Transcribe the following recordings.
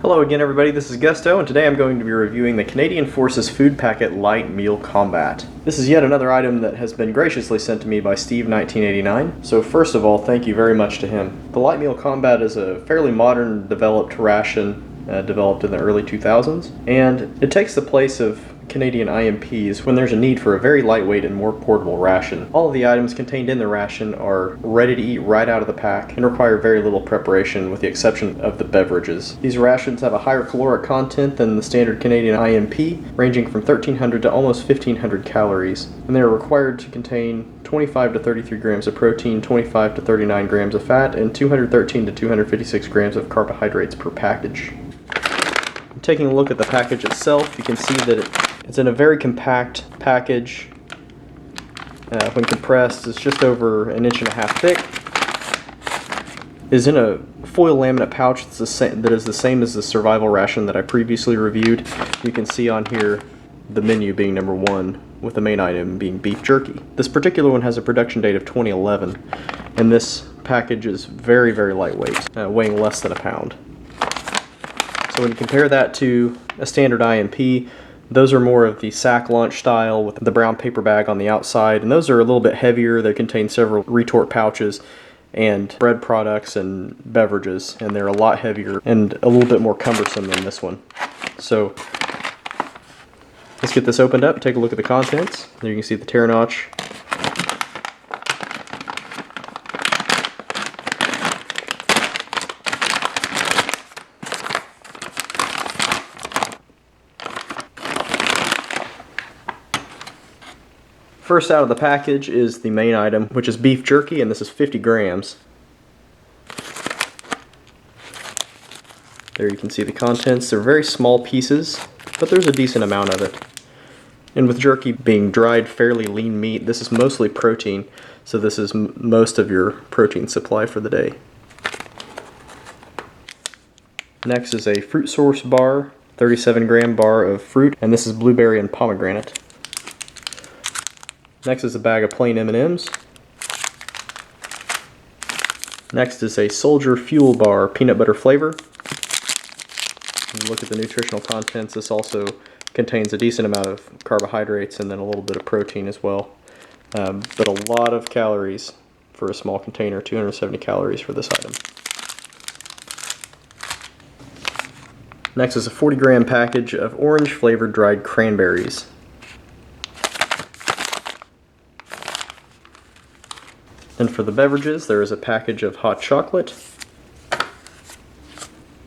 Hello again everybody, this is Gusto, and today I'm going to be reviewing the Canadian Forces Food Packet Light Meal Combat. This is yet another item that has been graciously sent to me by Steve1989, so first of all, thank you very much to him. The Light Meal Combat is a fairly modern developed ration developed in the early 2000s, and it takes the place of Canadian IMPs when there's a need for a very lightweight and more portable ration. All of the items contained in the ration are ready to eat right out of the pack and require very little preparation with the exception of the beverages. These rations have a higher caloric content than the standard Canadian IMP, ranging from 1,300 to almost 1,500 calories, and they are required to contain 25 to 33 grams of protein, 25 to 39 grams of fat, and 213 to 256 grams of carbohydrates per package. Taking a look at the package itself, you can see that it's in a very compact package. When compressed, it's just over 1.5 inches thick. It is in a foil laminate pouch that is the same as the survival ration that I previously reviewed. You can see on here the menu being number 1, with the main item being beef jerky. This particular one has a production date of 2011, and this package is very, very lightweight, weighing less than a pound. So when you compare that to a standard IMP, those are more of the sack lunch style with the brown paper bag on the outside, and those are a little bit heavier. They contain several retort pouches and bread products and beverages, and they're a lot heavier and a little bit more cumbersome than this one. So let's get this opened up, take a look at the contents. There you can see the tear notch. First out of the package is the main item, which is beef jerky, and this is 50 grams. There you can see the contents. They're very small pieces, but there's a decent amount of it. And with jerky being dried, fairly lean meat, this is mostly protein, so this is most of your protein supply for the day. Next is a fruit source bar, 37-gram bar of fruit, and this is blueberry and pomegranate. Next is a bag of plain M&Ms. Next is a Soldier Fuel Bar peanut butter flavor. And look at the nutritional contents. This also contains a decent amount of carbohydrates and then a little bit of protein as well. But a lot of calories for a small container, 270 calories for this item. Next is a 40-gram package of orange flavored dried cranberries. And for the beverages, there is a package of hot chocolate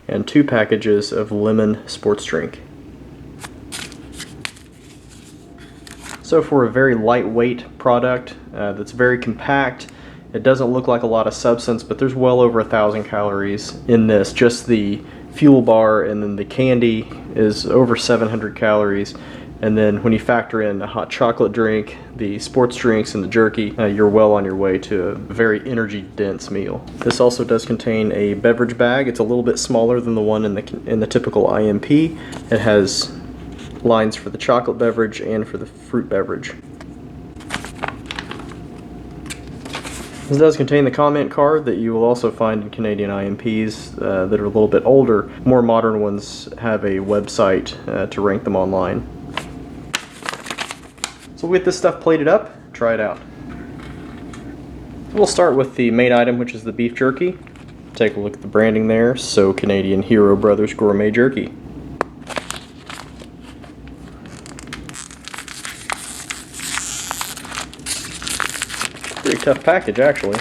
and 2 packages of lemon sports drink. So for a very lightweight product that's very compact, it doesn't look like a lot of substance, but there's well over 1,000 calories in this. Just the fuel bar and then the candy is over 700 calories. And then when you factor in a hot chocolate drink, the sports drinks, and the jerky, you're well on your way to a very energy-dense meal. This also does contain a beverage bag. It's a little bit smaller than the one in the typical IMP. It has lines for the chocolate beverage and for the fruit beverage. This does contain the comment card that you will also find in Canadian IMPs that are a little bit older. More modern ones have a website to rank them online. So we'll get this stuff plated up, try it out. We'll start with the main item, which is the beef jerky. Take a look at the branding there. So Canadian Hero Brothers Gourmet Jerky. Pretty tough package, actually.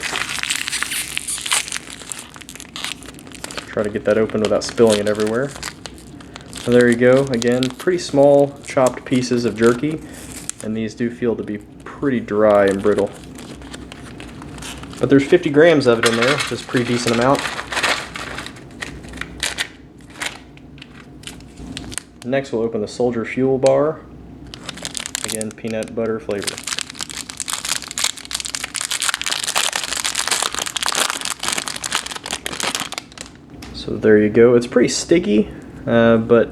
Try to get that open without spilling it everywhere. And there you go. Again, pretty small chopped pieces of jerky. And these do feel to be pretty dry and brittle. But there's 50 grams of it in there, which is a pretty decent amount. Next we'll open the Soldier Fuel Bar. Again, peanut butter flavor. So there you go. It's pretty sticky, but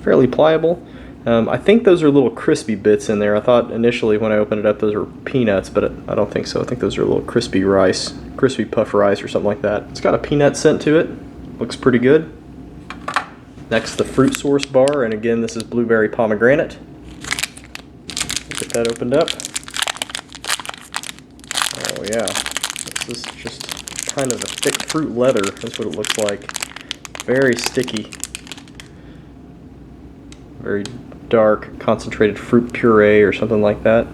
fairly pliable. I think those are little crispy bits in there. I thought initially when I opened it up those were peanuts, but I don't think so. I think those are little crispy rice, crispy puff rice or something like that. It's got a peanut scent to it. Looks pretty good. Next, the fruit source bar, and again, this is blueberry pomegranate. Get that opened up. Oh yeah, this is just kind of a thick fruit leather. That's what it looks like. Very sticky. Very dark, concentrated fruit puree or something like that.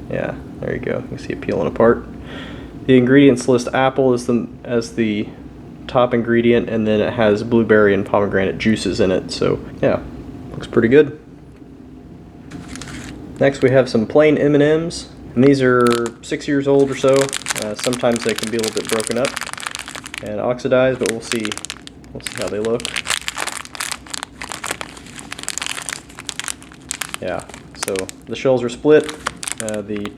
Yeah, there you go. You can see it peeling apart. The ingredients list apple as the top ingredient, and then it has blueberry and pomegranate juices in it. So yeah, looks pretty good. Next, we have some plain M&Ms, and these are 6 years old or so. Sometimes they can be a little bit broken up and oxidized, but we'll see how they look. Yeah, so the shells are split. The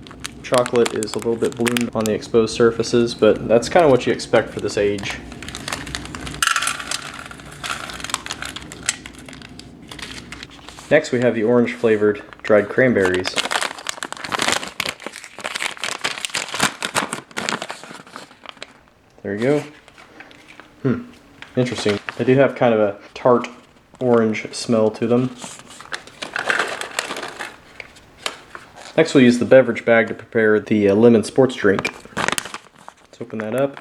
chocolate is a little bit bloomed on the exposed surfaces, but that's kind of what you expect for this age. Next, we have the orange flavored dried cranberries. There you go. Interesting. They do have kind of a tart orange smell to them. Next, we'll use the beverage bag to prepare the lemon sports drink. Let's open that up.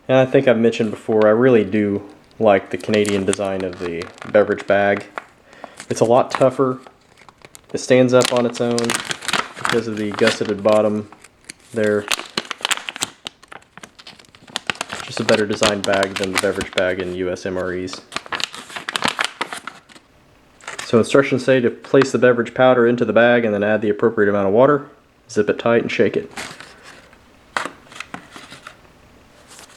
And I think I've mentioned before, I really do like the Canadian design of the beverage bag. It's a lot tougher. It stands up on its own because of the gusseted bottom there. Just a better designed bag than the beverage bag in US MREs. So instructions say to place the beverage powder into the bag and then add the appropriate amount of water, zip it tight and shake it.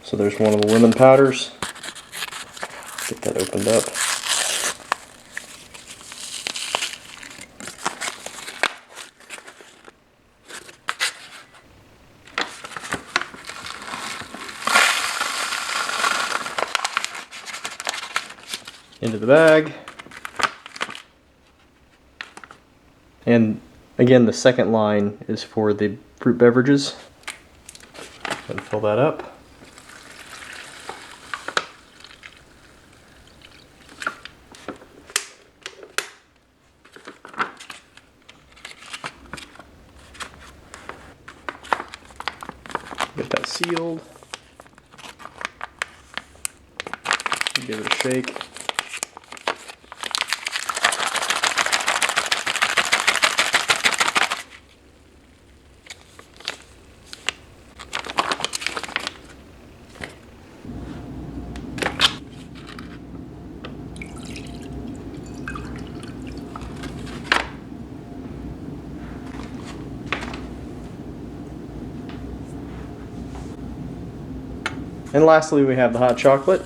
So there's one of the lemon powders. Get that opened up. Into the bag. And again, the second line is for the fruit beverages. And fill that up. Get that sealed. Give it a shake. And lastly, we have the hot chocolate.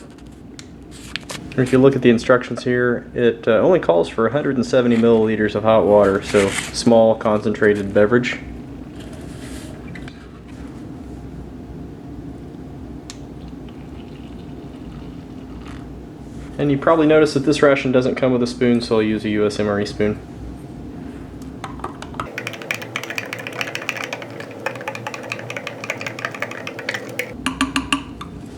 And if you look at the instructions here, it only calls for 170 milliliters of hot water, so small concentrated beverage. And you probably noticed that this ration doesn't come with a spoon, so I'll use a US MRE spoon.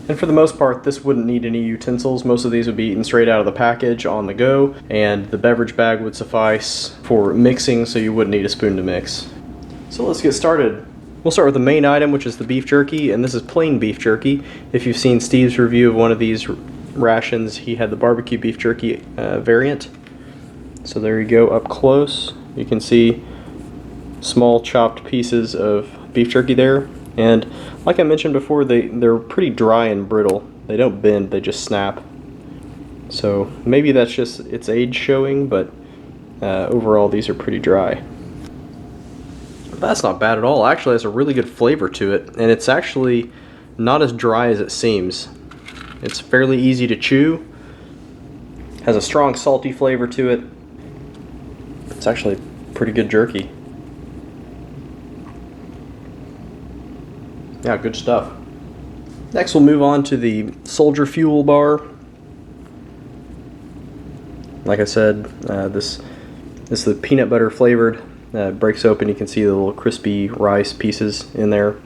And for the most part, this wouldn't need any utensils. Most of these would be eaten straight out of the package on the go, and the beverage bag would suffice for mixing, so you wouldn't need a spoon to mix. So let's get started. We'll start with the main item, which is the beef jerky, and this is plain beef jerky. If you've seen Steve's review of one of these rations, he had the barbecue beef jerky variant. So there you go, up close. You can see small chopped pieces of beef jerky there. And like I mentioned before, they're pretty dry and brittle. They don't bend, they just snap. So maybe that's just its age showing, but overall these are pretty dry. But that's not bad at all. Actually, it has a really good flavor to it, and it's actually not as dry as it seems. It's fairly easy to chew, has a strong salty flavor to it. It's actually pretty good jerky. Yeah, good stuff. Next, we'll move on to the Soldier Fuel bar. Like I said, this is the peanut butter flavored. It breaks open, you can see the little crispy rice pieces in there.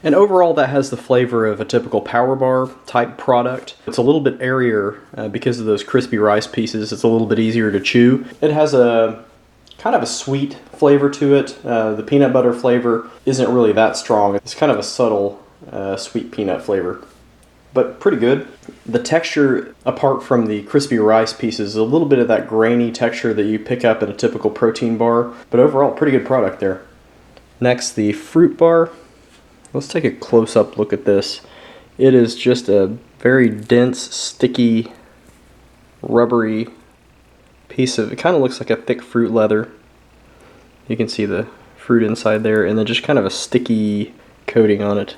And overall, that has the flavor of a typical power bar type product. It's a little bit airier because of those crispy rice pieces. It's a little bit easier to chew. It has a kind of a sweet flavor to it. The peanut butter flavor isn't really that strong. It's kind of a subtle sweet peanut flavor, but pretty good. The texture, apart from the crispy rice pieces, is a little bit of that grainy texture that you pick up in a typical protein bar, but overall, pretty good product there. Next, the fruit bar. Let's take a close-up look at this. It is just a very dense, sticky, rubbery piece of, it kind of looks like a thick fruit leather. You can see the fruit inside there, and then just kind of a sticky coating on it.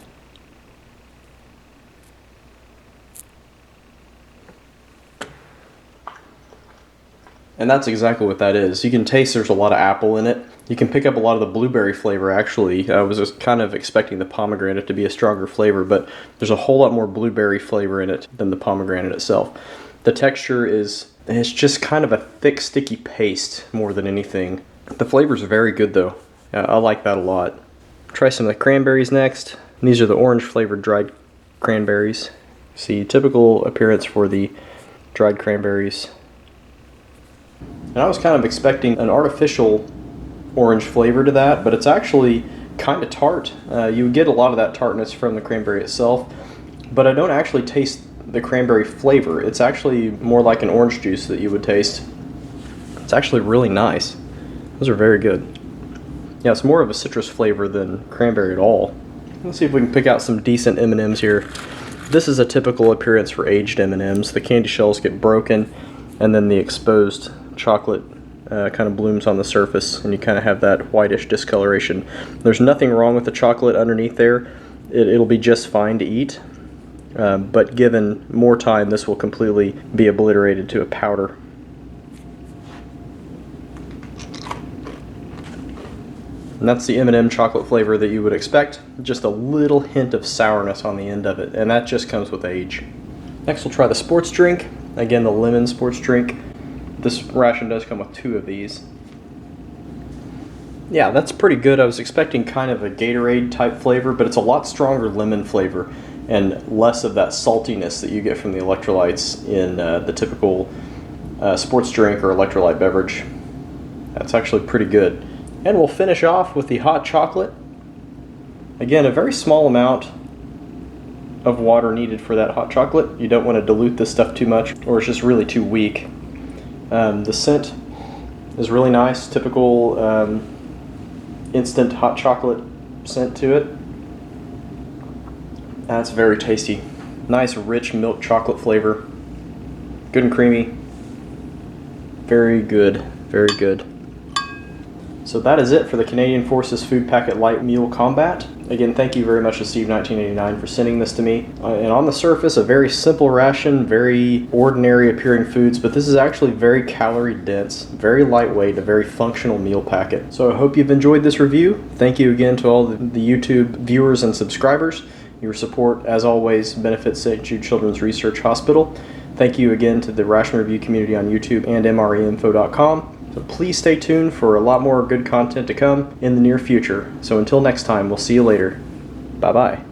And that's exactly what that is. You can taste there's a lot of apple in it. You can pick up a lot of the blueberry flavor, actually. I was just kind of expecting the pomegranate to be a stronger flavor, but there's a whole lot more blueberry flavor in it than the pomegranate itself. The texture it's just kind of a thick, sticky paste more than anything. The flavors are very good, though. I like that a lot. Try some of the cranberries next. And these are the orange flavored dried cranberries. See, typical appearance for the dried cranberries. And I was kind of expecting an artificial orange flavor to that, but it's actually kind of tart. You would get a lot of that tartness from the cranberry itself, but I don't actually taste the cranberry flavor. It's actually more like an orange juice that you would taste. It's actually really nice. Those are very good. Yeah, it's more of a citrus flavor than cranberry at all. Let's see if we can pick out some decent M&Ms here. This is a typical appearance for aged M&Ms. The candy shells get broken, and then the exposed chocolate kind of blooms on the surface, and you kind of have that whitish discoloration. There's nothing wrong with the chocolate underneath there. It'll be just fine to eat, but given more time, this will completely be obliterated to a powder. And that's the M&M chocolate flavor that you would expect. Just a little hint of sourness on the end of it, and that just comes with age. Next, we'll try the sports drink. Again, the lemon sports drink. This ration does come with 2 of these. Yeah, that's pretty good. I was expecting kind of a Gatorade type flavor, but it's a lot stronger lemon flavor and less of that saltiness that you get from the electrolytes in the typical sports drink or electrolyte beverage. That's actually pretty good. And we'll finish off with the hot chocolate. Again, a very small amount of water needed for that hot chocolate. You don't want to dilute this stuff too much, or it's just really too weak. The scent is really nice, typical instant hot chocolate scent to it. That's very tasty. Nice rich milk chocolate flavor. Good and creamy. Very good, very good. So that is it for the Canadian Forces Food Packet Light Meal Combat. Again, thank you very much to Steve1989 for sending this to me. And on the surface, a very simple ration, very ordinary appearing foods, but this is actually very calorie dense, very lightweight, a very functional meal packet. So I hope you've enjoyed this review. Thank you again to all the YouTube viewers and subscribers. Your support, as always, benefits St. Jude Children's Research Hospital. Thank you again to the Ration Review community on YouTube and MREinfo.com. So please stay tuned for a lot more good content to come in the near future. So until next time, we'll see you later. Bye-bye.